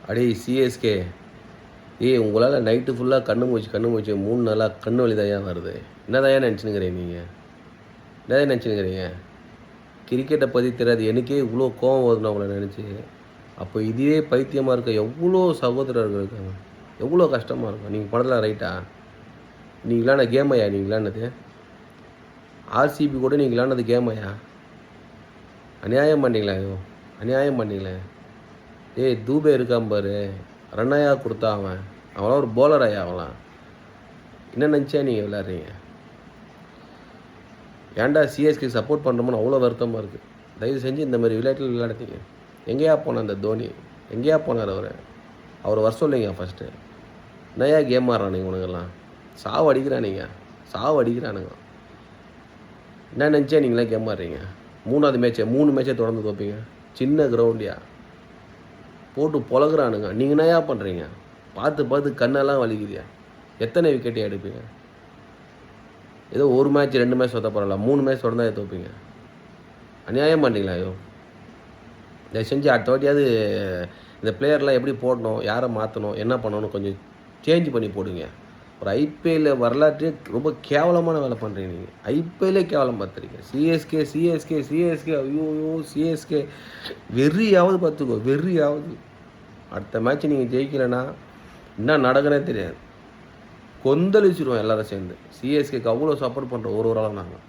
அடே சிஎஸ்கே, உங்களால் நைட்டு ஃபுல்லாக கண்ணு மூச்சு 3 நாளாக கண்ணு வலி தாயா வருது. என்னதாயா நினச்சினுக்கிறீங்க நீங்கள்? என்னதான் நினச்சினுக்கிறீங்க? கிரிக்கெட்டை பற்றி தெரியாது எனக்கே இவ்வளோ கோவம் வருதுன்னு அவங்கள நினச்சி. அப்போ இதுவே பைத்தியமாக இருக்க எவ்வளோ சகோதரர்கள் இருக்காங்க. எவ்வளோ கஷ்டமாக இருக்கும். நீங்கள் பண்ணலாம் ரைட்டா? நீங்கள் விளாண்ட கேமையா நீங்கள் விளாண்டது? ஆர்சிபி கூட நீங்கள் விளாண்டது கேமையா? அநியாயம் பண்ணிங்களா? அநியாயம் பண்ணிங்களே. தூபே இருக்கான் பாரு, ரன்னையா கொடுத்தா அவன்லாம் ஒரு போலர் ஐயா. அவன்லாம் என்ன நினச்சா நீங்கள் விளாட்றீங்க? ஏன்டா சிஎஸ்கே சப்போர்ட் பண்ணுறோமோன்னு அவ்வளோ வருத்தமாக இருக்குது. தயவு செஞ்சு இந்த மாதிரி விளையாட்டில் விளையாடுறீங்க. எங்கேயா போனார் அந்த தோனி? எங்கேயா போனார் அவர் வர சொல்லிங்க ஃபஸ்ட்டு. என்னையா கேம் ஆடுறானுங்க உனக்கெல்லாம்? சாவு அடிக்கிறானுங்க, சாவு அடிக்கிறானுங்க. என்ன நினச்சா நீங்களாம் கேம் ஆடுறீங்க? 3வது மேட்ச்சை 3 மேட்சை தொடர்ந்து தோப்பீங்க. சின்ன கிரவுண்டியா போட்டு பொழகுறானுங்க. நீங்கள் என்னையா பண்ணுறீங்க? பார்த்து கண்ணெல்லாம் வலிக்குதியா? எத்தனை விக்கெட்டை எடுப்பீங்க? ஏதோ 1 மேட்ச் 2 மேட்ச் சொத்த பரவாயில்ல, 3 மேட்ச் தொடர்ந்தா தோப்பீங்க. அநியாயம் பண்ணிங்களா? தயவு செஞ்சு அடுத்த வாட்டியாவது இந்த பிளேயர்லாம் எப்படி போடணும், யாரை மாற்றணும், என்ன பண்ணணும் கொஞ்சம் சேஞ்ச் பண்ணி போடுங்க. ஒரு ஐபிஎல் வரலாற்று ரொம்ப கேவலமான வேலை பண்ணுறீங்க நீங்கள். ஐபிஎல்லே கேவலம் பார்த்துறீங்க. சிஎஸ்கே ஐயோ சிஎஸ்கே வெறியாவது பார்த்துக்கோ, வெறியாவது. அடுத்த மேட்ச் நீங்கள் ஜெயிக்கலைன்னா என்ன நடக்குன்னே தெரியாது. கொந்தளிச்சிருவோம் எல்லாரும் சேர்ந்து. சிஎஸ்கேக்கு அவ்வளோ சப்போர்ட் பண்ணுறோம் ஒரு ஆளாக நாங்கள்.